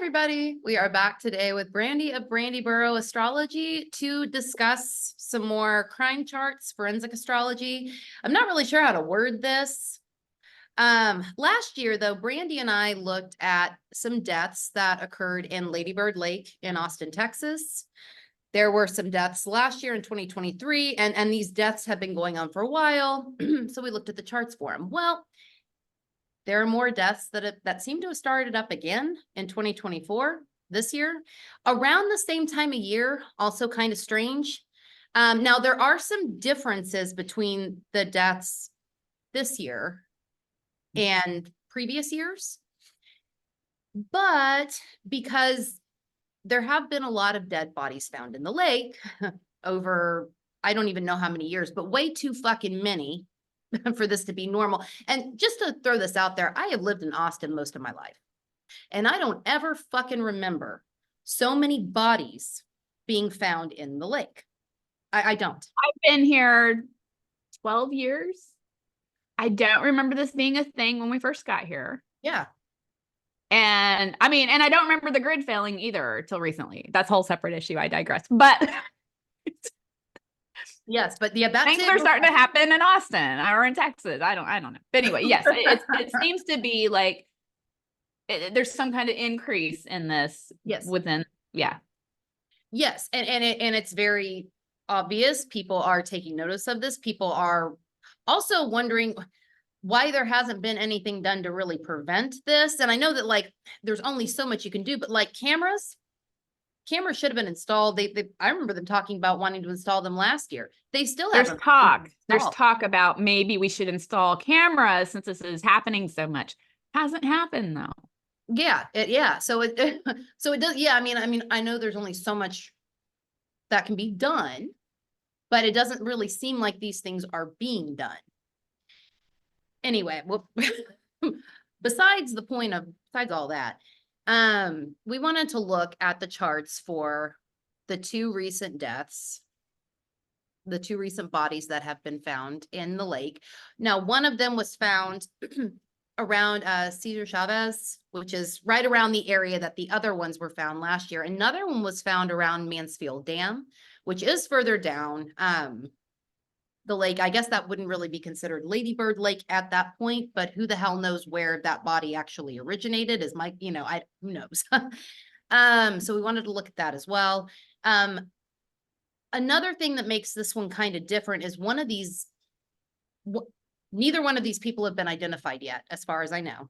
everybody. We are back today with Brandy of Brandygirl Astrology to discuss some more crime charts, forensic astrology. I'm not really sure how to word this. Last year, though, Brandy and I looked at some deaths that occurred in Lady Bird Lake in Austin, Texas. There were some deaths last year in 2023, and these deaths have been going on for a while. So we looked at the charts for them. Well, there are more deaths that seem to have started up again in 2024, this year, around the same time of year, also kind of strange. Now, there are some differences between the deaths this year and previous years, but because there have been a lot of dead bodies found in the lake over, I don't even know how many years, but way too fucking many for this to be normal. And just to throw this out there, I have lived in Austin most of my life, and I don't ever fucking remember so many bodies being found in the lake. I don't. I've been here 12 years. I don't remember this being a thing when we first got here. Yeah. And I mean, and I don't remember the grid failing either till recently. That's a whole separate issue. I digress. But yes, but yeah, that's things are starting to happen in Austin or in Texas. I don't know. But anyway, yes, it seems to be like there's some kind of increase in this. Yes. Within, yeah. Yes, and it's very obvious. People are taking notice of this. People are also wondering why there hasn't been anything done to really prevent this. And I know that like there's only so much you can do, but like cameras should have been installed. I remember them talking about wanting to install them last year. They still haven't. There's talk about maybe we should install cameras since this is happening so much. Hasn't happened though. Yeah. So it does. Yeah. I mean, I know there's only so much that can be done, but it doesn't really seem like these things are being done. Anyway, well, besides all that, we wanted to look at the charts for the two recent deaths, the two recent bodies that have been found in the lake. Now, one of them was found around Cesar Chavez, which is right around the area that the other ones were found last year. Another one was found around Mansfield Dam, which is further down the lake. I guess that wouldn't really be considered Lady Bird Lake at that point, but who the hell knows where that body actually originated is who knows. So we wanted to look at that as well. Another thing that makes this one kind of different is neither one of these people have been identified yet, as far as I know.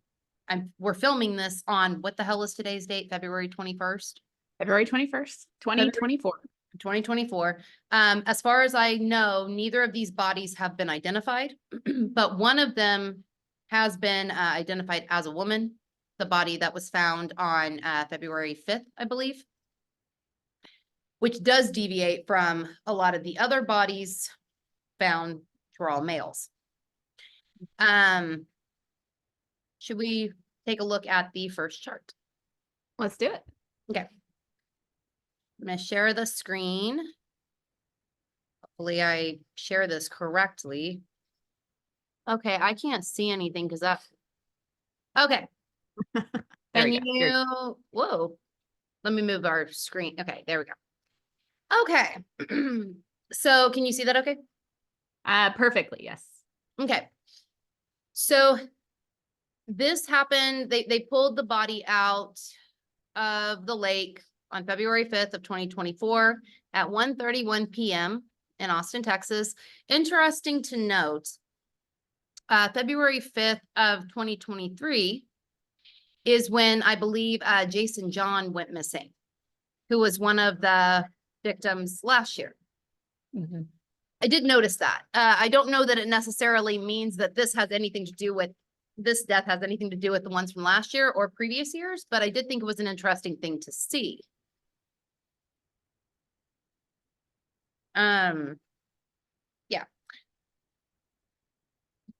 We're filming this on, what the hell is today's date? February 21st? February 21st, 2024. 2024. As far as I know, neither of these bodies have been identified, but one of them has been identified as a woman, the body that was found on February 5th, I believe, which does deviate from a lot of the other bodies found for all males. Should we take a look at the first chart? Let's do it. Okay. I'm going to share the screen. Hopefully I share this correctly. Okay, I can't see anything because okay. Whoa, let me move our screen. Okay, there we go. Okay. So can you see that okay? Perfectly, yes. Okay. So this happened, they pulled the body out of the lake on February 5th of 2024 at 1:31 p.m. in Austin, Texas. Interesting to note, February 5th of 2023 is when I believe Jason John went missing, who was one of the victims last year. Mm-hmm. I did notice that. I don't know that it necessarily means that this death has anything to do with the ones from last year or previous years, but I did think it was an interesting thing to see. Yeah.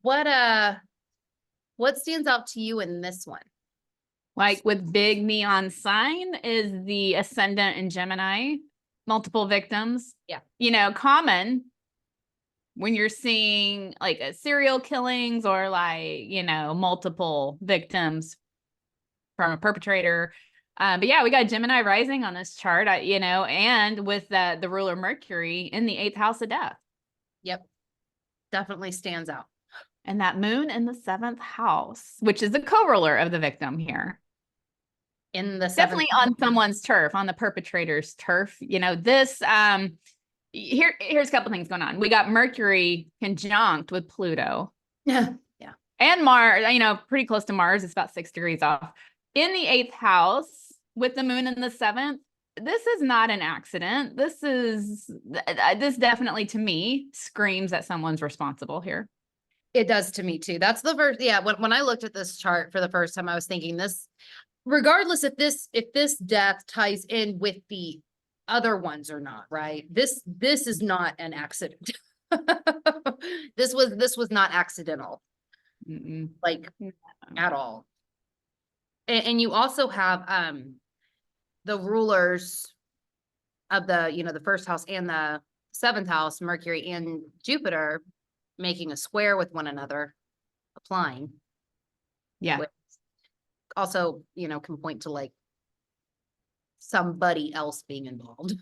What stands out to you in this one? Like with big neon sign is the ascendant in Gemini, multiple victims. Yeah. Common when you're seeing like serial killings or like, multiple victims from a perpetrator. But yeah, we got Gemini rising on this chart, you know, and with the ruler Mercury in the 8th house of death. Yep. Definitely stands out. And that moon in the 7th house, which is the co-ruler of the victim here. In the 7th. Definitely on someone's turf, on the perpetrator's turf. You know, this, here's a couple things going on. We got Mercury conjunct with Pluto. Yeah. And Mars, you know, pretty close to Mars. It's about 6 degrees off. In the 8th house with the moon in the 7th, this is not an accident. This definitely to me screams that someone's responsible here. It does to me too. That's the first, yeah, when I looked at this chart for the first time, I was thinking this, regardless if this death ties in with the other ones or not, right? This is not an accident. This was not accidental. Like at all. And you also have the rulers of the, you know, the 1st house and the 7th house, Mercury and Jupiter, making a square with one another, applying. Yeah. Also, you know, can point to like somebody else being involved.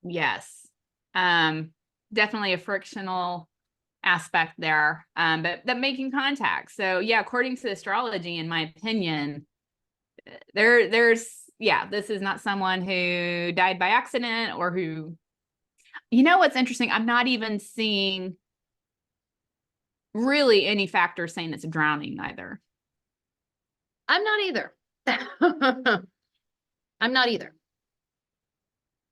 Yes. Definitely a frictional aspect there, but that making contact. So yeah, according to astrology, in my opinion, there's this is not someone who died by accident or who, you know, what's interesting, I'm not even seeing really any factors saying it's drowning either. I'm not either. I'm not either.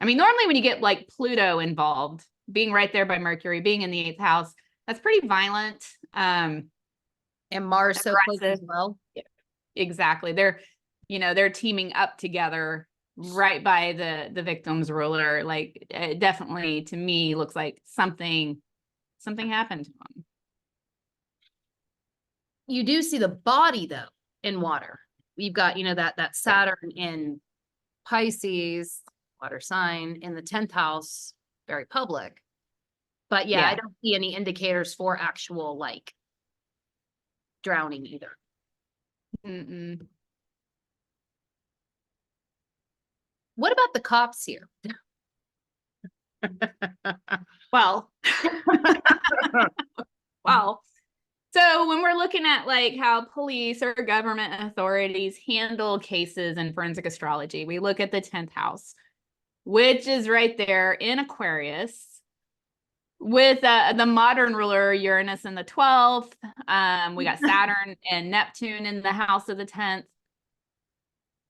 I mean, normally when you get like Pluto involved, being right there by Mercury, being in the 8th house, that's pretty violent. And Mars so close as well. Yeah, exactly. They're teaming up together right by the victim's ruler. Like it definitely to me looks like something happened to them. You do see the body though in water. We've got, you know, that Saturn in Pisces, water sign, in the 10th house, very public. But yeah, I don't see any indicators for actual like drowning either. What about the cops here? Well, so when we're looking at like how police or government authorities handle cases in forensic astrology, we look at the 10th house, which is right there in Aquarius with the modern ruler Uranus in the 12th. We got Saturn and Neptune in the house of the 10th.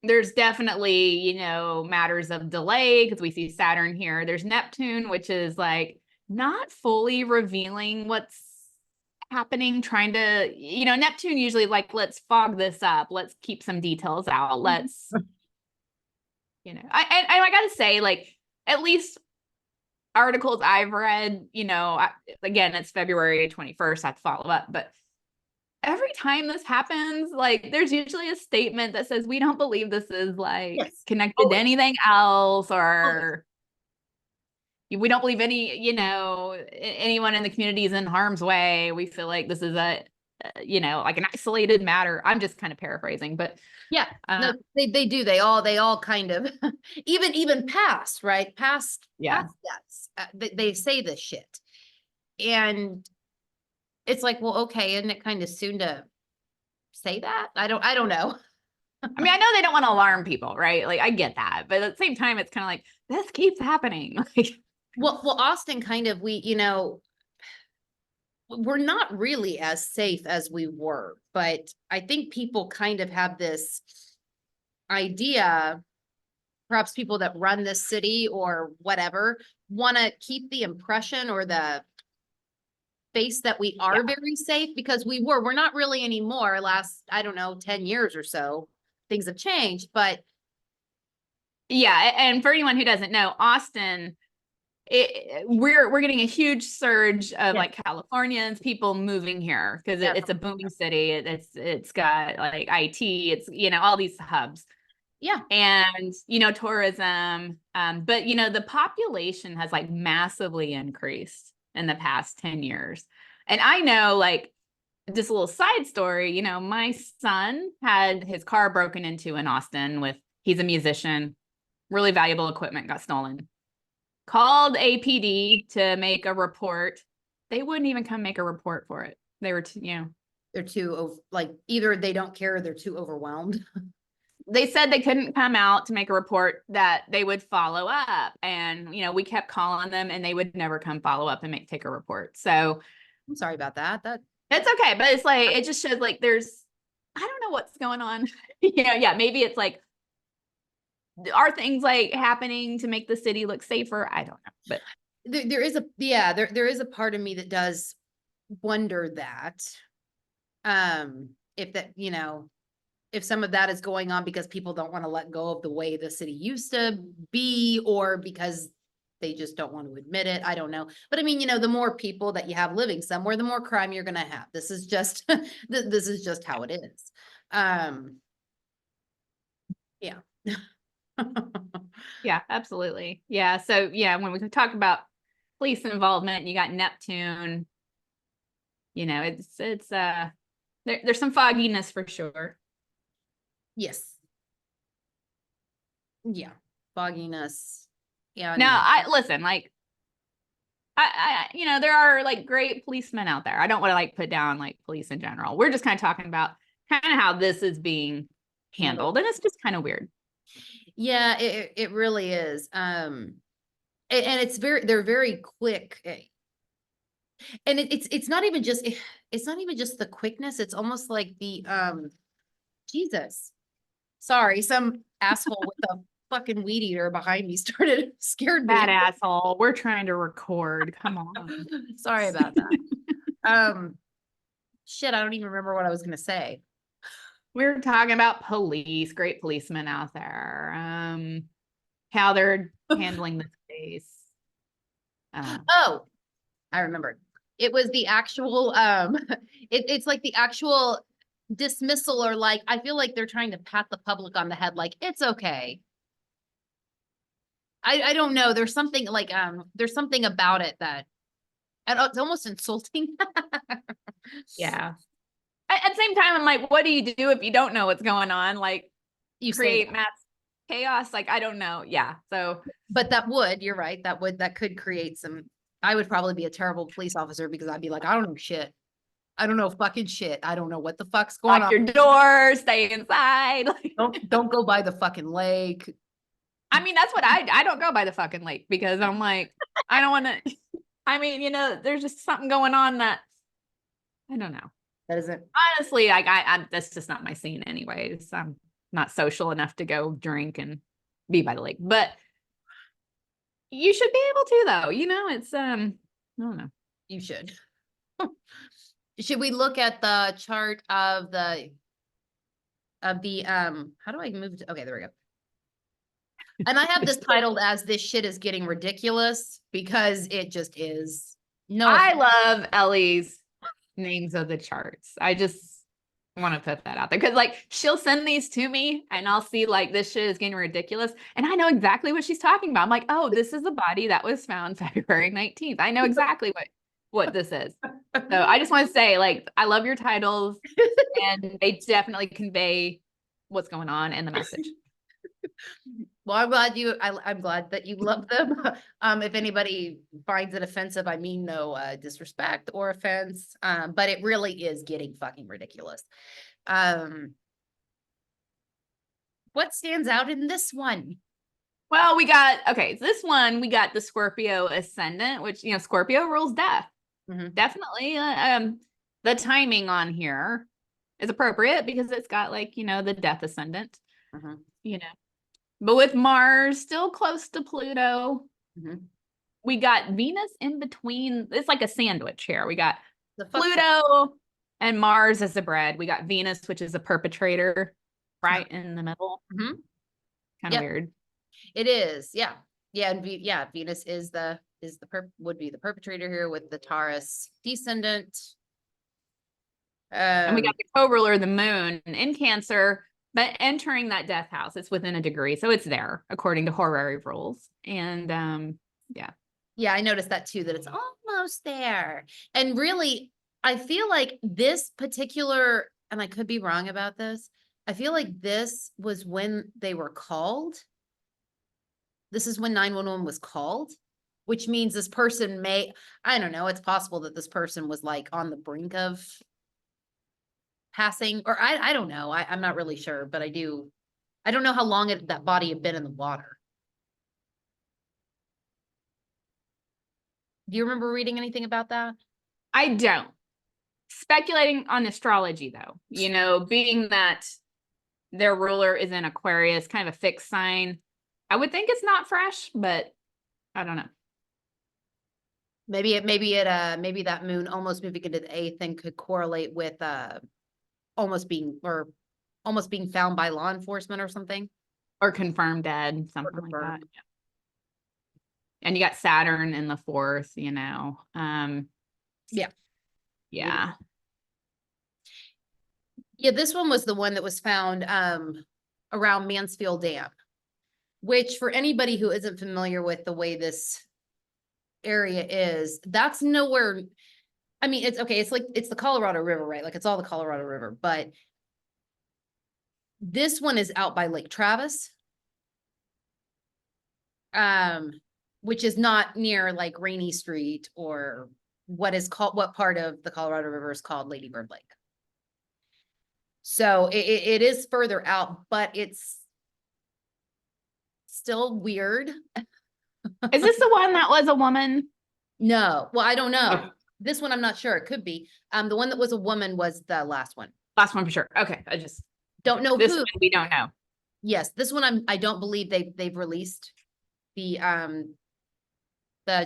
There's definitely, you know, matters of delay because we see Saturn here. There's Neptune, which is like not fully revealing what's happening, trying to, you know, Neptune usually like, let's fog this up. Let's keep some details out. Let's, you know, I gotta say, like, at least articles I've read, you know, again, it's February 21st, I have to follow up, but every time this happens, like there's usually a statement that says, we don't believe this is like connected to anything else, or we don't believe any, you know, anyone in the community is in harm's way. We feel like this is a, you know, like an isolated matter. I'm just kind of paraphrasing, but yeah, no, they do. They all kind of, even past, right? Past deaths. They say this shit. And it's like, well, okay. Isn't it kind of soon to say that? I don't know. I mean, I know they don't want to alarm people, right? Like I get that, but at the same time, it's kind of like, this keeps happening. Like, well, Austin kind of, you know, we're not really as safe as we were, but I think people kind of have this idea, perhaps people that run this city or whatever, want to keep the impression or the face that we are very safe, because we're not really anymore. Last, I don't know, 10 years or so, things have changed, but. Yeah. And for anyone who doesn't know, Austin, we're getting a huge surge of like Californians, people moving here because it's a booming city. It's got like IT, it's, you know, all these hubs. Yeah. And, you know, tourism. But, you know, the population has like massively increased in the past 10 years. And I know like just a little side story, my son had his car broken into in Austin he's a musician, really valuable equipment got stolen. Called APD to make a report. They wouldn't even come make a report for it. They were, They're too, like, either they don't care or they're too overwhelmed. they said they couldn't come out to make a report, that they would follow up. And, we kept calling them and they would never come follow up and take a report. So I'm sorry about that. it's okay. But it's like, it just shows like I don't know what's going on. Yeah, maybe it's like, are things like happening to make the city look safer? I don't know. But there is a part of me that does wonder that. If that, if some of that is going on because people don't want to let go of the way the city used to be, or because they just don't want to admit it. I don't know. But I mean, the more people that you have living somewhere, the more crime you're going to have. This is just, this is just how it is. Yeah. yeah, absolutely. Yeah. So yeah, when we talk about police involvement, you got Neptune, it's there's some fogginess for sure. Yes. Yeah. Fogginess. Yeah. Now I listen, like I there are like great policemen out there. I don't want to like put down like police in general. We're just kind of talking about kind of how this is being handled. And it's just kind of weird. Yeah, it really is. And they're very quick. And it's not even just, it's not even just the quickness. It's almost like the, Jesus, sorry, some asshole with a fucking weed eater behind me scared me. That asshole. We're trying to record. Come on. Sorry about that. Shit, I don't even remember what I was gonna say. We're talking about police, great policemen out there. How they're handling this case. Oh, I remembered. It was the actual, it's like the actual dismissal, or like, I feel like they're trying to pat the public on the head, like, it's okay. I don't know. There's something like, there's something about it that, and it's almost insulting. Yeah. At the same time, I'm like, what do you do if you don't know what's going on? Like, You create mass chaos? Like, I don't know. Yeah. So, but you're right. That could create some, I would probably be a terrible police officer because I'd be like, I don't know shit. I don't know fucking shit. I don't know what the fuck's going on. Lock your door, stay inside. Don't go by the fucking lake. I mean, that's what I don't go by the fucking lake because I'm like, I don't want to, I mean, there's just something going on that I don't know. That isn't, Honestly, like I'm that's just not my scene anyways. I'm not social enough to go drink and be by the lake, but you should be able to though. It's I don't know. you should. Should we look at the chart of the how do I move to, okay, there we go. And I have this titled as "This shit is getting ridiculous" because it just is. No, I love Ellie's names of the charts. I just want to put that out there because like she'll send these to me and I'll see like this shit is getting ridiculous and I know exactly what she's talking about. I'm like, oh, this is a body that was found February 19th. I know exactly what this is. So I just want to say, like, I love your titles and they definitely convey what's going on and the message. Well, I'm glad that you love them. If anybody finds it offensive, I mean no disrespect or offense. But it really is getting fucking ridiculous. What stands out in this one? Well, this one, we got the Scorpio ascendant, which, Scorpio rules death. Mhm. Definitely. The timing on here is appropriate because it's got like, the death ascendant, Mhm. But with Mars still close to Pluto, Mhm. we got Venus in between. It's like a sandwich here. We got The fuck- Pluto and Mars as the bread. We got Venus, which is a perpetrator, right in the middle. Mhm. Kind of weird. It is, yeah. Yeah, and Venus would be the perpetrator here with the Taurus descendant. And we got the co-ruler, the moon in Cancer, but entering that death house. It's within a degree. So it's there according to horary rules. And yeah. Yeah, I noticed that too, that it's almost there. And really, I feel like this particular, and I could be wrong about this, I feel like this was when they were called. This is when 911 was called, which means this person may, I don't know, it's possible that this person was like on the brink of passing, or I don't know. I'm not really sure, but I don't know how long that body had been in the water. Do you remember reading anything about that? I don't. Speculating on astrology, though, being that their ruler is in Aquarius, kind of a fixed sign, I would think it's not fresh, but I don't know. Maybe that moon almost moving into the eighth and could correlate with almost being found by law enforcement or something. Or confirmed dead, something like that. And you got Saturn in the fourth, Yeah. Yeah. Yeah, this one was the one that was found around Mansfield Dam, which for anybody who isn't familiar with the way this area is, that's nowhere. I mean, it's okay. It's like, it's the Colorado River, right? Like it's all the Colorado River, but this one is out by Lake Travis. Which is not near like Rainy Street or what part of the Colorado River is called Lady Bird Lake. So it is further out, but it's still weird. Is this the one that was a woman? No, well, I don't know. Okay. This one, I'm not sure. It could be. The one that was a woman was the last one. Last one for sure. Okay. I just don't know this who. One we don't know. Yes, this one I don't believe they've released the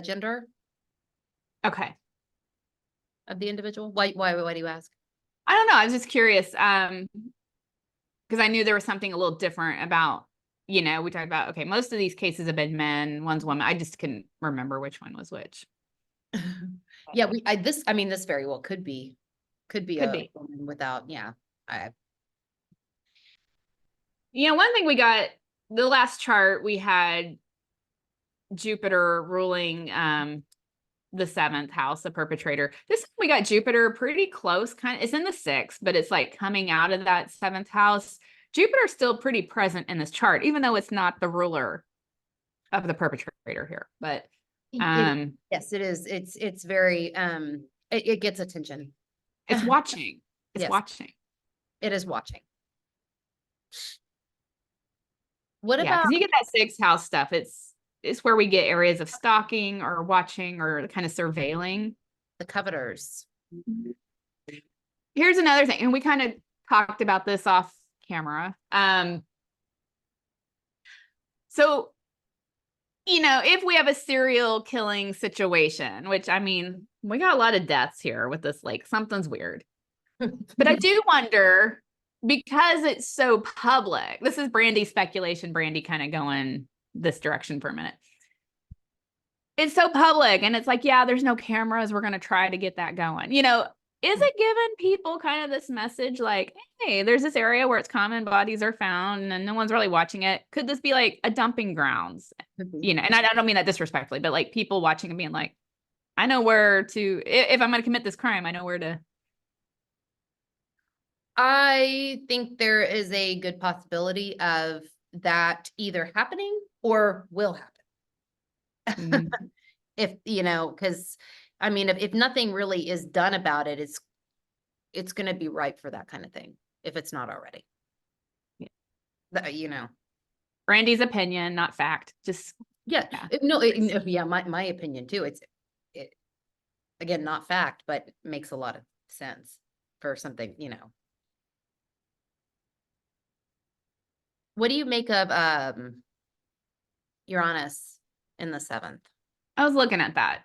gender. Okay. Of the individual. Why do you ask? I don't know. I was just curious. Because I knew there was something a little different about, we talked about, okay, most of these cases have been men, one's woman. I just couldn't remember which one was which. Yeah, this very well could be a woman without, yeah. One thing we got, the last chart we had Jupiter ruling the 7th house, the perpetrator. This we got Jupiter pretty close, it's in the 6th, but it's like coming out of that 7th house. Jupiter's still pretty present in this chart, even though it's not the ruler of the perpetrator here. But yes, it is. It's very it gets attention. It's watching. It's yes. watching. It is watching. What about, because you get that 6th house stuff, it's where we get areas of stalking or watching or kind of surveilling. The coveters. Here's another thing, and we kind of talked about this off camera. So, if we have a serial killing situation, which we got a lot of deaths here with this, like something's weird. But I do wonder, because it's so public, this is Brandy's speculation, Brandy kind of going this direction for a minute. It's so public and it's like, yeah, there's no cameras. We're going to try to get that going. Is it giving people kind of this message like, hey, there's this area where it's common bodies are found and no one's really watching it. Could this be like a dumping grounds? And I don't mean that disrespectfully, but like people watching and being like, I know where to, if I'm going to commit this crime, I know where to. I think there is a good possibility of that either happening or will happen. If, because if nothing really is done about it, it's going to be ripe for that kind of thing, if it's not already. Yeah. Brandy's opinion, not fact. Just yeah. My opinion too. It again, not fact, but makes a lot of sense for something, What do you make of Uranus in the 7th? I was looking at that.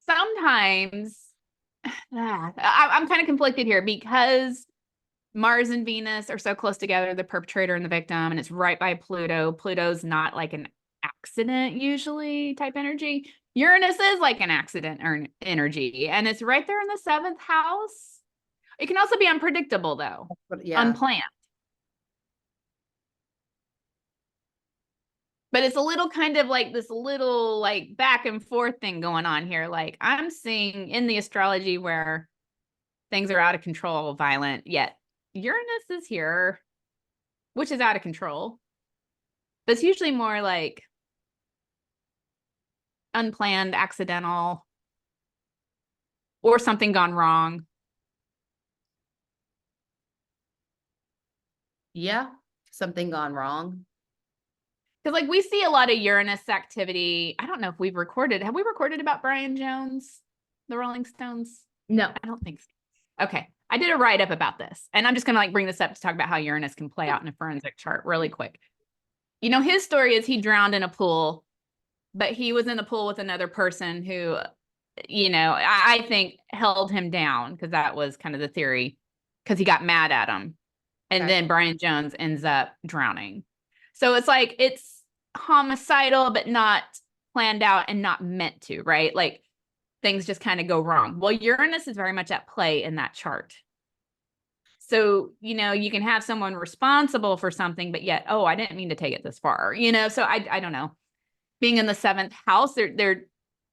Sometimes I'm kind of conflicted here because Mars and Venus are so close together, the perpetrator and the victim, and it's right by Pluto. Pluto's not like an accident usually type energy. Uranus is like an accident or energy, and it's right there in the 7th house. It can also be unpredictable though, unplanned. But it's a little kind of like this little like back and forth thing going on here. Like I'm seeing in the astrology where things are out of control, violent, yet Uranus is here, which is out of control. But it's usually more like unplanned, accidental, or something gone wrong. Yeah, something gone wrong. Because like we see a lot of Uranus activity. I don't know if we've recorded. Have we recorded about Brian Jones, the Rolling Stones? No. I don't think so. Okay. I did a write-up about this. And I'm just gonna like bring this up to talk about how Uranus can play out in a forensic chart really quick. You know, his story is he drowned in a pool, but he was in the pool with another person who, you know, I think held him down because that was kind of the theory, because he got mad at him. And Okay. then Brian Jones ends up drowning. So it's like it's homicidal, but not planned out and not meant to, right? Like things just kind of go wrong. Well, Uranus is very much at play in that chart. So, you know, you can have someone responsible for something, but yet, oh, I didn't mean to take it this far, you know? So I don't know. Being in the 7th house, there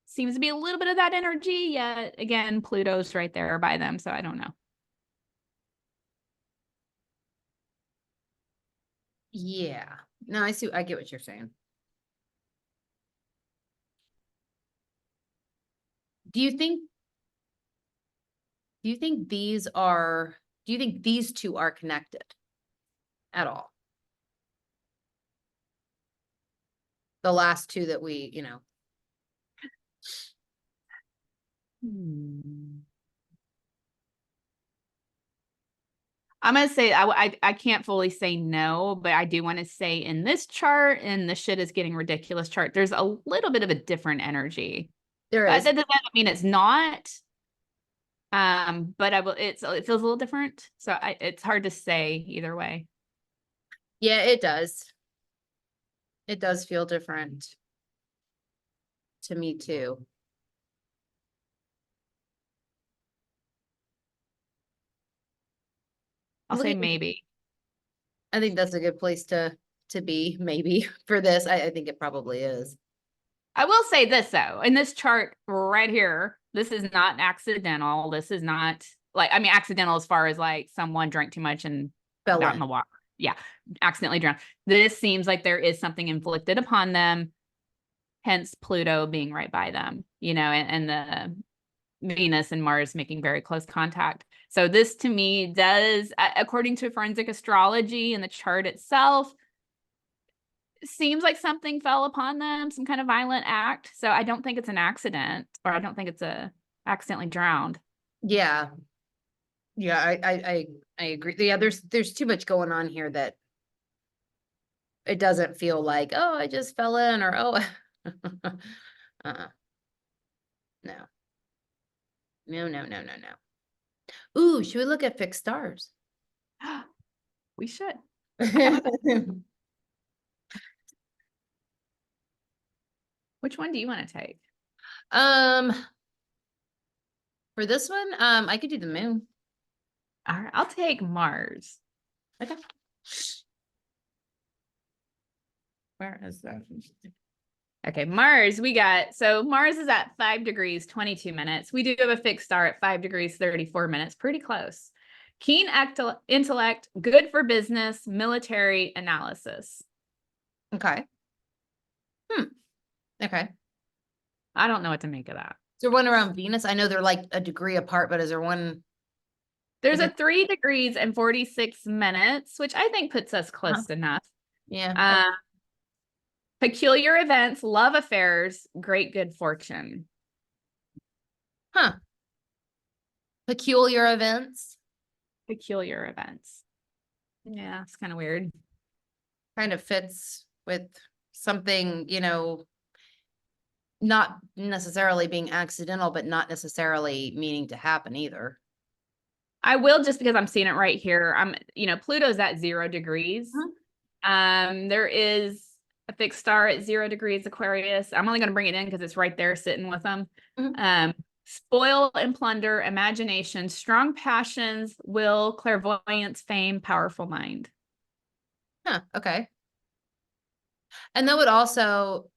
seems to be a little bit of that energy. Yet again, Pluto's right there by them. So I don't know. Yeah. No, I get what you're saying. Do you think do you think these two are connected at all? The last two that we, I'm going to say I can't fully say no, but I do want to say in this chart, and the shit is getting ridiculous chart, there's a little bit of a different energy. there That is. doesn't mean it's not. But it feels a little different. So it's hard to say either way. Yeah, it does. It does feel different to me too. I'll say Looking, maybe. I think that's a good place to be, maybe, for this. I think it probably is. I will say this though, in this chart right here, this is not accidental. This is not like, I mean, accidental as far as like someone drank too much and Fell got in in. the water. Yeah, accidentally drowned. This seems like there is something inflicted upon them, hence Pluto being right by them, you know, and the Venus and Mars making very close contact. So this to me does, according to forensic astrology and the chart itself, seems like something fell upon them, some kind of violent act. So I don't think it's an accident, or I don't think it's a accidentally drowned. Yeah. Yeah, I agree. Yeah, there's too much going on here that it doesn't feel like, oh, I just fell in, or oh, uh-uh. No. No, no, no, no, no. Ooh, should we look at fixed stars? We should. Okay. Which one do you want to take? Um, for this one, I could do the moon. All right, I'll take Mars. Okay. Where is that? Okay, Mars, so Mars is at 5 degrees, 22 minutes. We do have a fixed star at 5 degrees, 34 minutes, pretty close. Keen intellect, good for business, military analysis. Okay. Okay. I don't know what to make of that. Is there one around Venus? I know they're like a degree apart, but is there one? There's a 3 degrees and 46 minutes, which I think puts us close enough. Yeah. Peculiar events, love affairs, great good fortune. Huh. Peculiar events. Peculiar events. Yeah, it's kind of weird. Kind of fits with something, not necessarily being accidental, but not necessarily meaning to happen either. I will, just because I'm seeing it right here. Pluto's at 0 degrees. There is a fixed star at 0 degrees Aquarius. I'm only going to bring it in because it's right there sitting with them. Spoil and plunder, imagination, strong passions, will, clairvoyance, fame, powerful mind. Huh. Okay. And that would also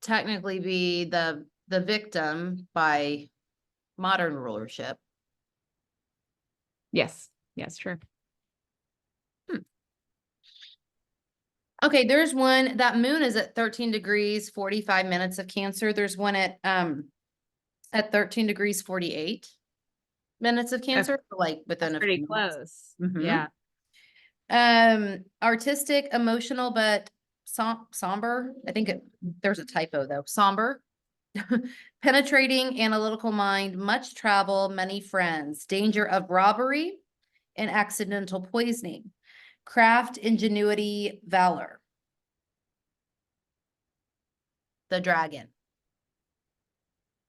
technically be the victim by modern rulership. Yes. Yes, true. Okay, there's one, that moon is at 13 degrees, 45 minutes of Cancer. There's one at 13 degrees, 48 minutes of Cancer, like within That's a pretty few minutes. close. Mhm. Yeah. Artistic, emotional, but somber. I think there's a typo though. Somber. Penetrating, analytical mind, much travel, many friends, danger of robbery and accidental poisoning, craft, ingenuity, valor. The dragon.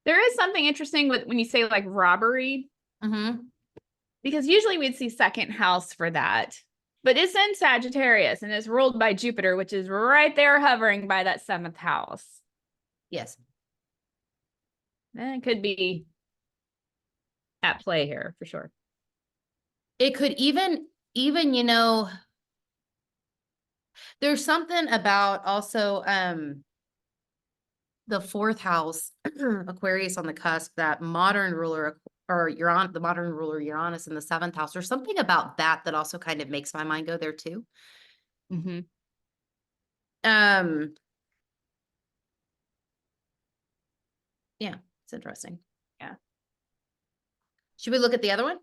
There is something interesting with when you say like robbery, Mm-hmm. because usually we'd see second house for that. But it's in Sagittarius and it's ruled by Jupiter, which is right there hovering by that seventh house. Yes. And it could be at play here for sure. It could even, there's something about also, the fourth house, Aquarius on the cusp, that modern ruler or the modern ruler Uranus in the seventh house. There's something about that that also kind of makes my mind go there too. Mm-hmm. Um, yeah, it's interesting. Yeah. Should we look at the other one?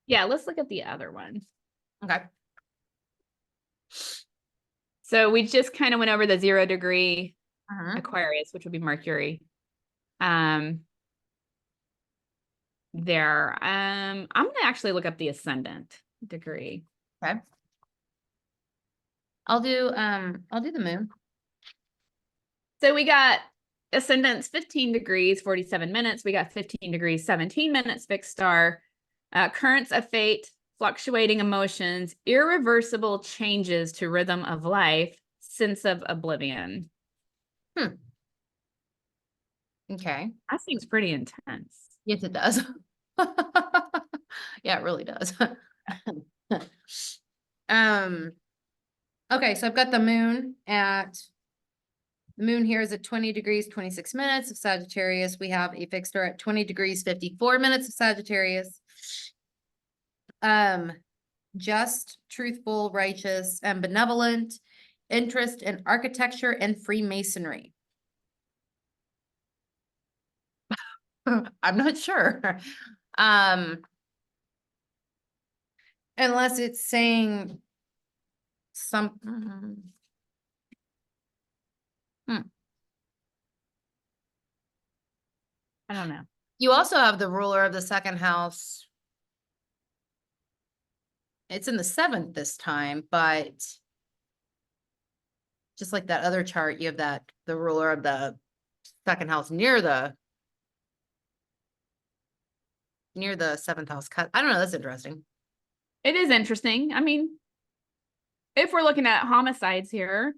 Yeah, let's look at the other one. Okay. So we just kind of went over the 0 degree Uh-huh. Aquarius, which would be Mercury. I'm gonna actually look up the ascendant degree. Okay. I'll do the moon. So we got ascendants 15 degrees, 47 minutes. We got 15 degrees, 17 minutes fixed star, currents of fate, fluctuating emotions, irreversible changes to rhythm of life, sense of oblivion. Okay. That seems pretty intense. Yes, it does. Yeah, it really does. Um, okay, so I've got the moon here is at 20 degrees, 26 minutes of Sagittarius. We have a fixed star at 20 degrees, 54 minutes of Sagittarius. Just, truthful, righteous, and benevolent, interest in architecture and Freemasonry. I'm not sure. Unless it's saying some. I don't know. You also have the ruler of the second house. It's in the seventh this time, but just like that other chart, you have the ruler of the second house near the seventh house cut. I don't know. That's interesting. It is interesting. I mean, if we're looking at homicides here,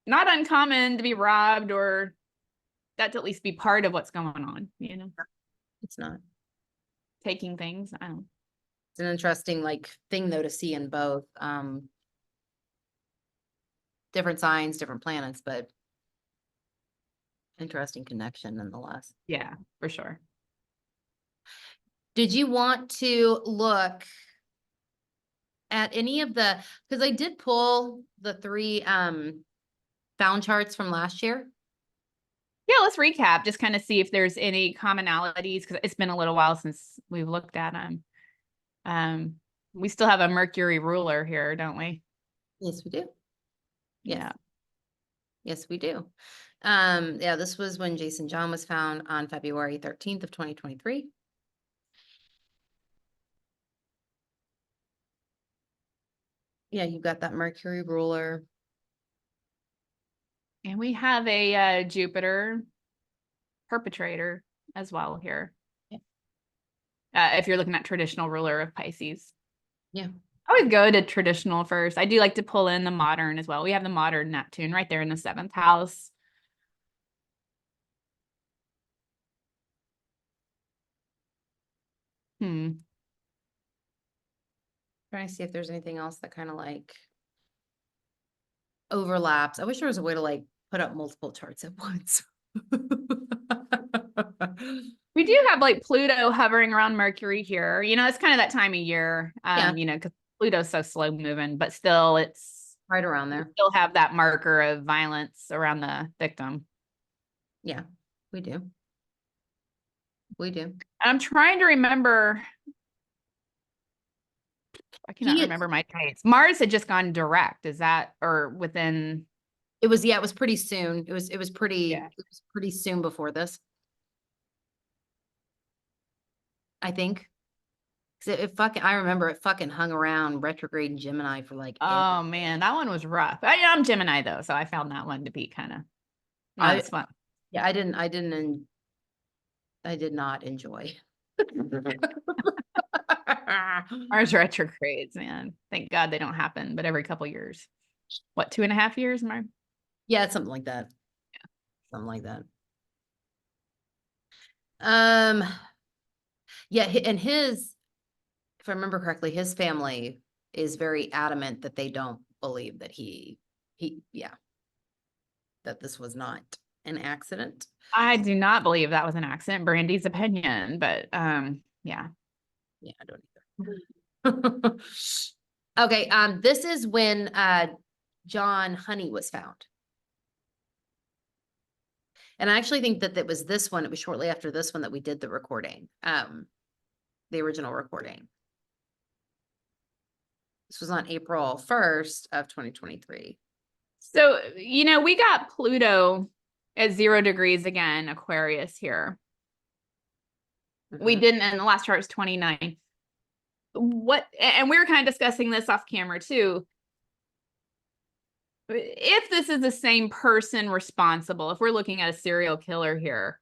not uncommon to be robbed or that to at least be part of what's going on, It's not. taking things. I don't. It's an interesting thing though to see in both. Different signs, different planets, but interesting connection nonetheless. Yeah, for sure. Did you want to look at any of because I did pull the three found charts from last year. Yeah, let's recap, just kind of see if there's any commonalities because it's been a little while since we've looked at them. We still have a Mercury ruler here, don't we? Yes, we do. Yes. Yeah. Yes, we do. Yeah, this was when Jason John was found on February 13th of 2023. Yeah, you've got that Mercury ruler. And we have a Jupiter perpetrator as well here. Yeah. If you're looking at traditional ruler of Pisces. Yeah. I would go to traditional first. I do like to pull in the modern as well. We have the modern Neptune right there in the seventh house. Trying to see if there's anything else that kind of overlaps. I wish there was a way to like put up multiple charts at once. We do have like Pluto hovering around Mercury here. It's kind of that time of year, Yeah. because Pluto's so slow moving, but still it's Right around there. still have that marker of violence around the victim. Yeah, we do. We do. I'm trying to remember. I cannot He, remember my dates. Mars had just gone direct. Is that or within? it was pretty soon. It was pretty soon before this. I think. 'Cause I remember it fucking hung around retrograde in Gemini for like, Oh man, that one was rough. I'm Gemini though, so I found that one to be kind of not as fun. Yeah, I did not enjoy. Mars retrogrades, man. Thank God they don't happen, but every couple years. What, 2.5 years, Mars? Yeah, it's something like that. Yeah. Something like that. Yeah, and if I remember correctly, his family is very adamant that they don't believe that that this was not an accident. I do not believe that was an accident. Brandy's opinion, but yeah. Yeah, I don't either. Okay, this is when John Honey was found. And I actually think that it was this one, it was shortly after this one that we did the recording, the original recording. This was on April 1st of 2023. So, we got Pluto at 0 degrees again, Aquarius here. We didn't, and the last chart is 29. And we were kind of discussing this off camera too. If this is the same person responsible, if we're looking at a serial killer here,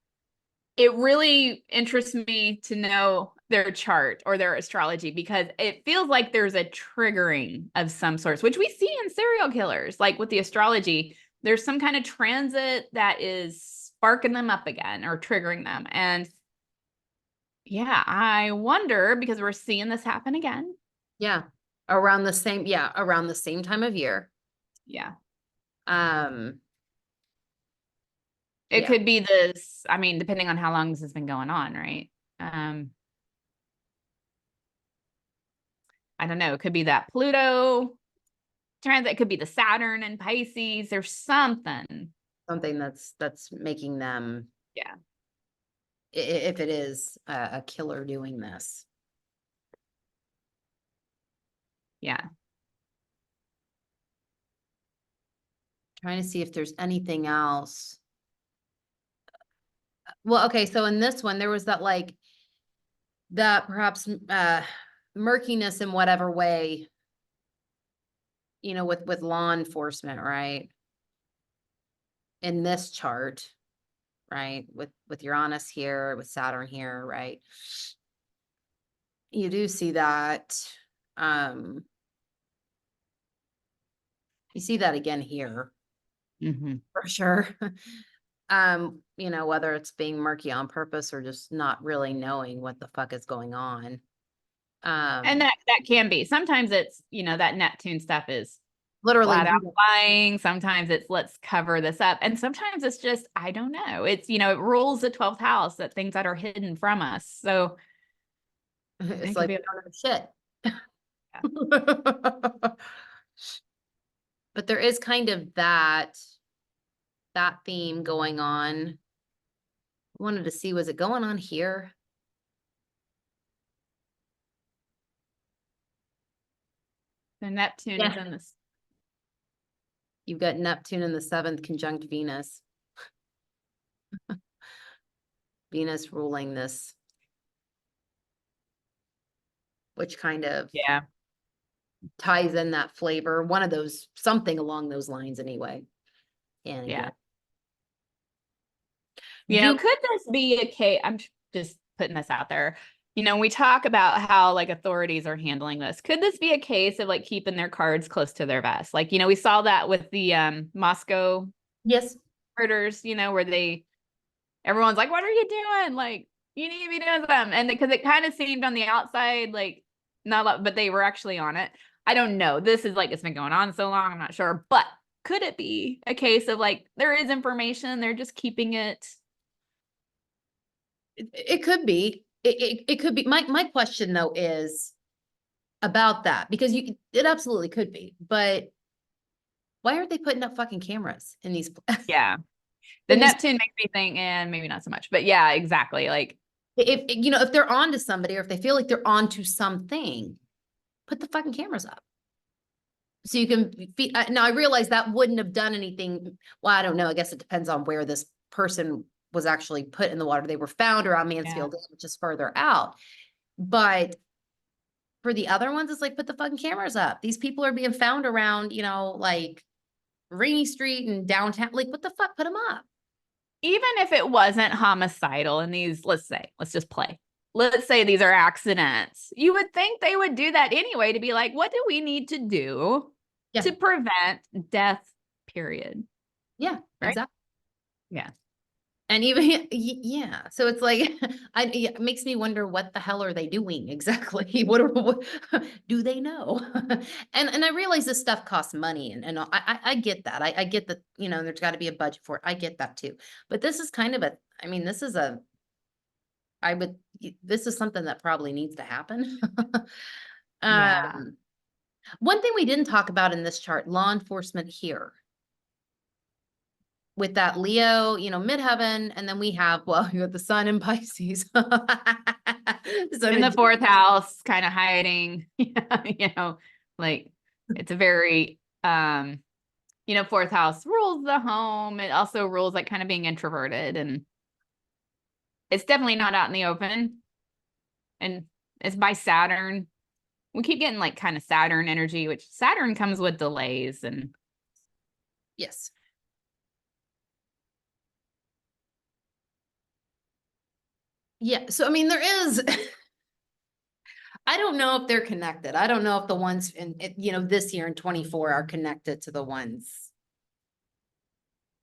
it really interests me to know their chart or their astrology, because it feels like there's a triggering of some sorts, which we see in serial killers. Like with the astrology, there's some kind of transit that is sparking them up again or triggering them. And yeah, I wonder, because we're seeing this happen again. Yeah. Around the same time of year. Yeah. Yeah. It could be this, I mean, depending on how long this has been going on, right? I don't know. It could be that Pluto transit. It could be the Saturn and Pisces. There's something. Something that's making them, Yeah. if it is a killer doing this. Yeah. Trying to see if there's anything else. Well, okay, so in this one, there was that like, that perhaps murkiness in whatever way, with law enforcement, right? In this chart, right? With Uranus here, with Saturn here, right? You do see that. You see that again here. For sure. Whether it's being murky on purpose or just not really knowing what the fuck is going on. And that can be. Sometimes it's, that Neptune stuff is literally flat out lying. Sometimes it's let's cover this up. And sometimes it's just, I don't know. It's, it rules the 12th house, that things that are hidden from us. So it's like, shit. But there is kind of that theme going on. I wanted to see, was it going on here? The Neptune is in this. You've got Neptune in the 7th conjunct Venus. Venus ruling this. Which kind of ties in that flavor. One of those, something along those lines anyway. And could this be a case? I'm just putting this out there. We talk about how like authorities are handling this. Could this be a case of like keeping their cards close to their vest? Like, we saw that with the Moscow murders, where everyone's like, what are you doing? Like, you need to be doing them. And because it kind of seemed on the outside, like not a lot, but they were actually on it. I don't know. This is like, it's been going on so long. I'm not sure, but could it be a case of like, there is information, they're just keeping it? It could be. It could be. My question though is about that, because it absolutely could be, but why aren't they putting up fucking cameras in these Yeah. The in these Neptune makes me think, and maybe not so much, but yeah, exactly. Like, if they're on to somebody, or if they feel like they're on to something, put the fucking cameras up. So you can feed, now I realize that wouldn't have done anything. Well, I don't know. I guess it depends on where this person was actually put in the water. They were found around Mansfield, which is further out. But for the other ones, it's like, put the fucking cameras up. These people are being found around, like Rainy Street and downtown. Like, what the fuck? Put them up. even if it wasn't homicidal and these, let's just play. Let's say these are accidents. You would think they would do that anyway, to be like, what do we need to do to prevent death, period? Yeah, right? exactly. Yeah. And even, yeah. So it's like, it makes me wonder, what the hell are they doing exactly? What do they know? And I realize this stuff costs money, and I get that. I get that, there's got to be a budget for it. I get that too. But this is kind of this is this is something that probably needs to happen. Yeah. One thing we didn't talk about in this chart, law enforcement here. With that Leo, midheaven, and then we have, well, you have the sun in Pisces. In the fourth house, kind of hiding, like it's a very, fourth house rules the home. It also rules like kind of being introverted, and it's definitely not out in the open. And it's by Saturn. We keep getting like kind of Saturn energy, which Saturn comes with delays and. Yes. Yeah. So, there is, I don't know if they're connected. I don't know if the ones in, this year in 24 are connected to the ones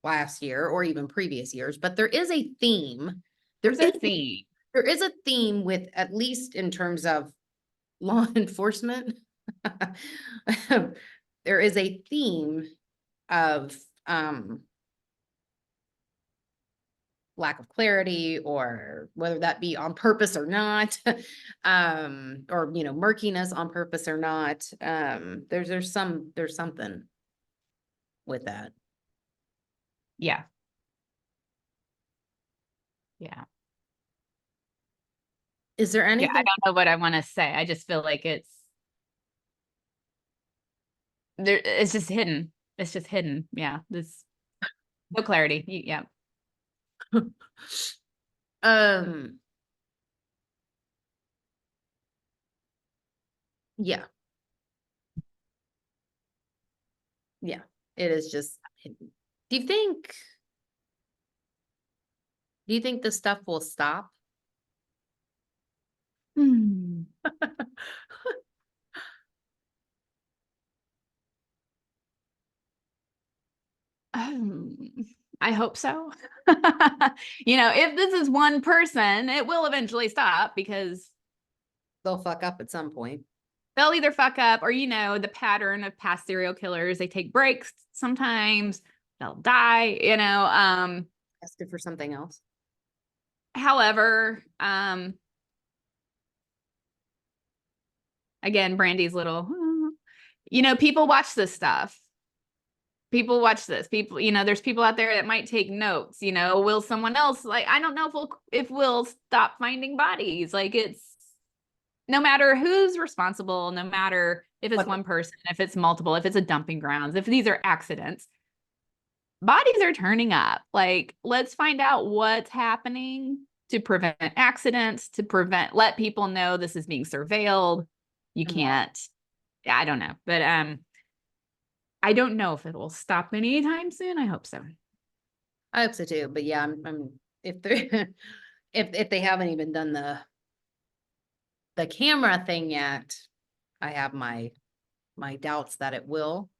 last year or even previous years, but there is a theme. There's a theme. There is a theme with, at least in terms of law enforcement. There is a theme of, lack of clarity, or whether that be on purpose or not, or murkiness on purpose or not. There's something with that. Yeah. Yeah. Is there anything? I don't know what I want to say. I just feel like it's there. It's just hidden. It's just hidden. Yeah. There's no clarity. Yeah. Yeah. Yeah. It is just hidden. Do you think this stuff will stop? I hope so. If this is one person, it will eventually stop, because They'll fuck up at some point. they'll either fuck up, or, the pattern of past serial killers, they take breaks sometimes, they'll die, Tested for something else. However, again, Brandy's little, people watch this stuff. People watch this. People, there's people out there that might take notes. Will someone else, like, I don't know if we'll stop finding bodies. Like, it's no matter who's responsible, no matter if it's one person, if it's multiple, if it's a dumping grounds, if these are accidents, bodies are turning up. Like, let's find out what's happening to prevent accidents, let people know this is being surveilled. You can't, I don't know, but I don't know if it will stop anytime soon. I hope so. I hope so too. But yeah, I'm if they if they haven't even done the camera thing yet, I have my doubts that it will.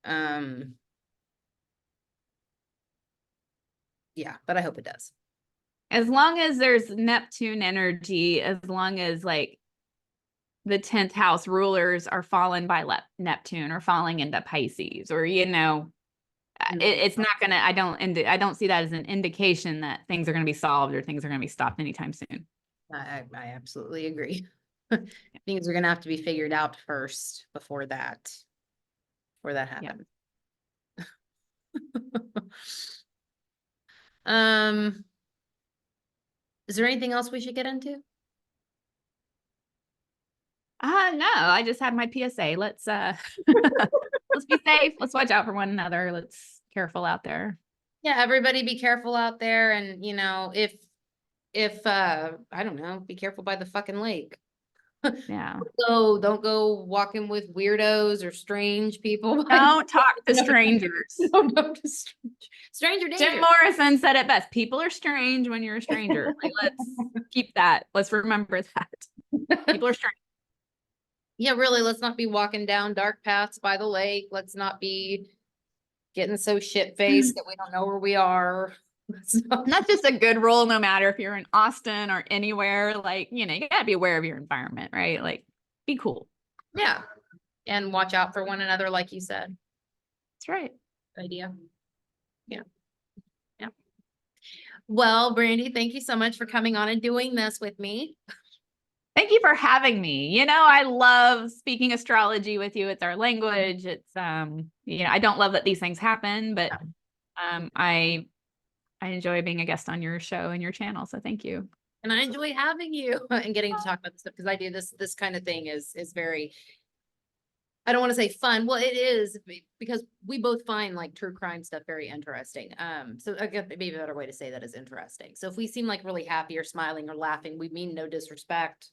Yeah, but I hope it does. As long as there's Neptune energy, as long as, like, the 10th house rulers are fallen by Neptune or falling into Pisces, or, you know, it's not gonna, I don't see that as an indication that things are going to be solved or things are going to be stopped anytime soon. I absolutely agree. Things are gonna have to be figured out first before that happens. Is there anything else we should get into? No, I just had my PSA. Let's let's be safe. Let's watch out for one another. Let's careful out there. Yeah, everybody be careful out there, and you know, if I don't know, be careful by the fucking lake. Yeah. So don't go walking with weirdos or strange people. Don't talk to strangers. Don't go to stranger danger. Jim Morrison said it best. People are strange when you're a stranger. Like, let's keep that. Let's remember that. People are strange. Yeah, really, let's not be walking down dark paths by the lake. Let's not be getting so shit-faced that we don't know where we are. And that's just a good rule, no matter if you're in Austin or anywhere. Like, you know, you gotta be aware of your environment, right? Like, be cool. Yeah. And watch out for one another, like you said. That's right. Good idea. Yeah. Yeah. Well, Brandy, thank you so much for coming on and doing this with me. Thank you for having me. You know, I love speaking astrology with you. It's our language. It's you know, I don't love that these things happen, but I enjoy being a guest on your show and your channel. So thank you. And I enjoy having you and getting to talk about this stuff, because I do this kind of thing is very, I don't want to say fun. Well, it is, because we both find like true crime stuff very interesting. So I guess maybe a better way to say that is interesting. So if we seem like really happy or smiling or laughing, we mean no disrespect.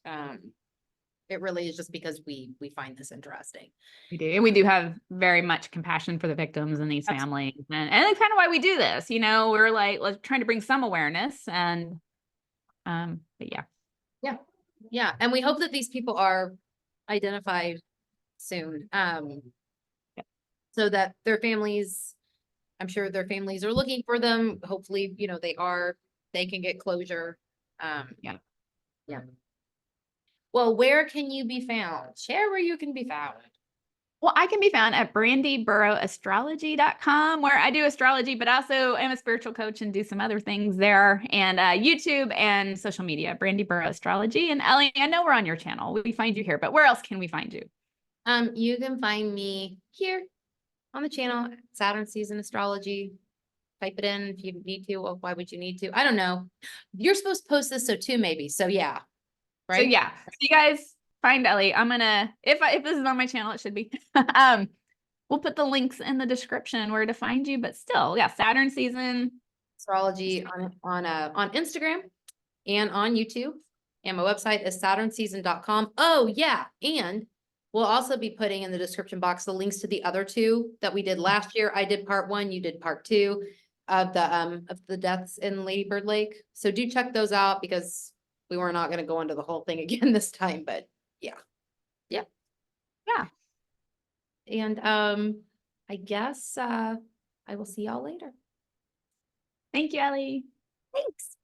It really is just because we find this interesting. We do. And we do have very much compassion for the victims and these families. And that's kind of why we do this. You know, we're like, let's trying to bring some awareness. And but yeah. Yeah. Yeah. And we hope that these people are identified soon. So that their families, I'm sure their families are looking for them. Hopefully, you know, they can get closure. Yeah. Yeah. Well, where can you be found? Share where you can be found. Well, I can be found at brandygirlastrology.com, where I do astrology, but also am a spiritual coach and do some other things there. And YouTube and social media, Brandy Burrow Astrology. And Ellie, I know we're on your channel. We find you here, but where else can we find you? You can find me here on the channel, Saturn Season Astrology. Type it in if you need to. Well, why would you need to? I don't know. You're supposed to post this, so too, maybe. So yeah. Right. So yeah. So you guys find Ellie. I'm gonna, if this is on my channel, it should be. We'll put the links in the description where to find you, but still, yeah, Saturn Season Astrology on Instagram and on YouTube. And my website is saturnseason.com. Oh yeah. And we'll also be putting in the description box the links to the other two that we did last year. I did part 1, you did part 2 of the deaths in Lady Bird Lake. So do check those out, because we were not going to go into the whole thing again this time, but yeah. Yeah. Yeah. And I guess I will see y'all later. Thank you, Ellie. Thanks.